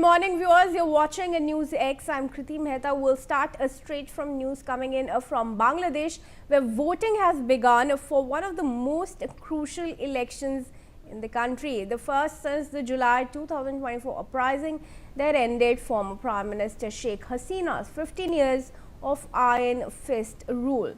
morning, viewers. You're watching a Newsx. I'm Kriti Mehta. We'll start straight from news coming in from Bangladesh, where voting has begun for one of the most crucial elections in the country. The first since the July 2024 uprising that ended former Prime Minister Sheik Hassina's 15 years of iron fist rule.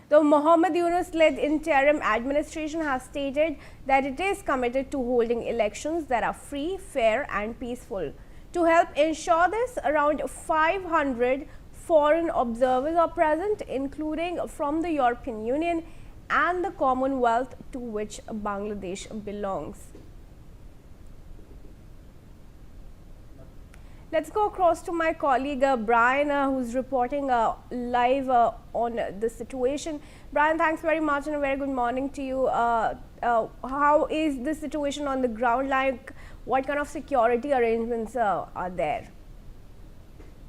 The Mohammed Yunus-led interim administration has stated that it is committed to holding elections that are free, fair and peaceful. To help ensure this, around 500 foreign observers are present, including from the European Union and the Commonwealth, to which Bangladesh belongs. Let's go across to my colleague Brian, who's reporting live on the situation. Brian, thanks very much and a very good morning to you. How is the situation on the ground like? What kind of security arrangements are there?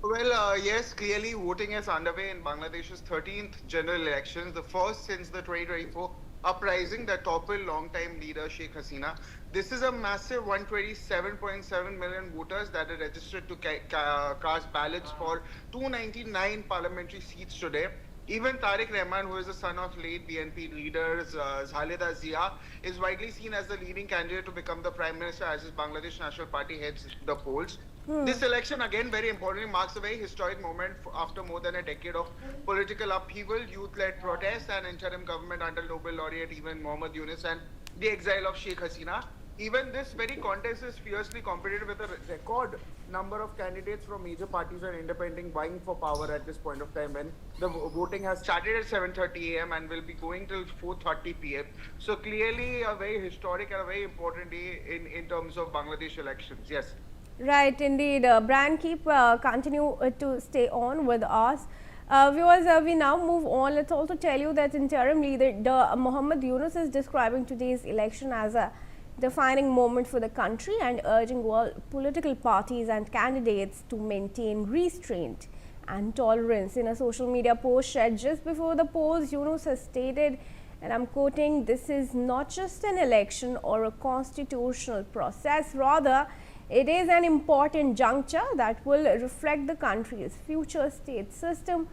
Well, yes, clearly voting is underway in Bangladesh's 13th general elections, the first since the 2024 uprising that toppled long-time leader Sheik Hassina. This is a massive 127.7 million voters that are registered to cast ballots for 299 parliamentary seats today. Even Tariq Rahman, who is the son of late BNP leaders Khaleda Zia, is widely seen as the leading candidate to become the Prime Minister as his Bangladesh National Party heads the polls. This election, again, very importantly, marks a very historic moment after more than a decade of political upheaval, youth-led protests, and interim government under Nobel laureate even Mohammed Yunus and the exile of Sheikh Hassina. Even this very contest is fiercely competitive with a record number of candidates from major parties and independent vying for power at this point of time, when the voting has started at 7:30 a.m. and will be going till 4:30 p.m. So clearly a very historic and a very important day in terms of Bangladesh elections. Yes. Right, indeed. Brian, continue to stay on with us. Viewers, we now move on. Let's also tell you that interim leader Mohammed Yunus is describing today's election as a defining moment for the country and urging all political parties and candidates to maintain restraint and tolerance. In a social media post shared just before the polls, Yunus has stated, and I'm quoting, "This is not just an election or a constitutional process, rather it is an important juncture that will reflect the country's future state system,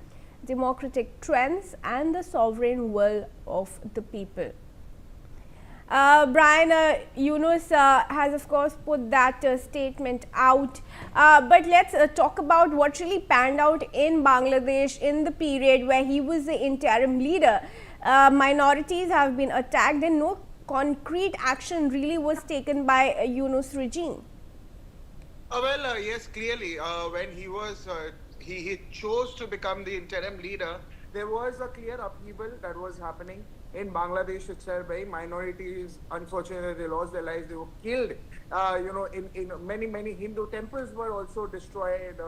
democratic trends and the sovereign will of the people." Brian, Yunus has of course put that statement out, but let's talk about what really panned out in Bangladesh in the period where he was the interim leader. Minorities have been attacked and no concrete action really was taken by Yunus regime. Yes, clearly, when he was, he chose to become the interim leader, there was a clear upheaval that was happening in Bangladesh itself. Minorities, unfortunately, they lost their lives, they were killed. In many Hindu temples were also destroyed,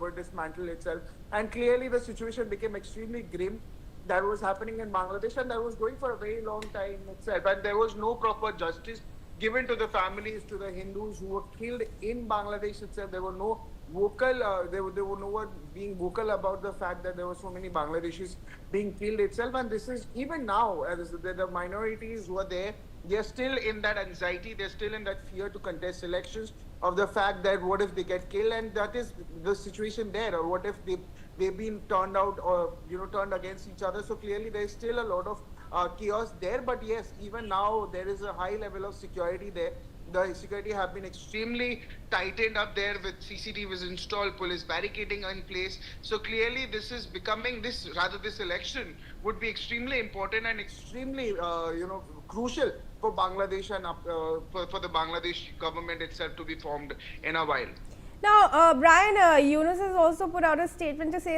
were dismantled itself. And clearly the situation became extremely grim. That was happening in Bangladesh, and that was going for a very long time itself. And there was no proper justice given to the families, to the Hindus who were killed in Bangladesh itself. There were no vocal, there were no one being vocal about the fact that there were so many Bangladeshis being killed itself. And this is even now, the minorities who are there, they're still in that anxiety, they're still in that fear to contest elections, of the fact that what if they get killed, and that is the situation there, or what if they've been turned out or turned against each other. So clearly there is still a lot of chaos there. But yes, even now there is a high level of security there. The security have been extremely tightened up there with CCTVs installed, police barricading in place. So clearly this is becoming, this election would be extremely important and extremely crucial for Bangladesh and for the Bangladesh government itself to be formed in a while. Now, Brian, Yunus has also put out a statement to say that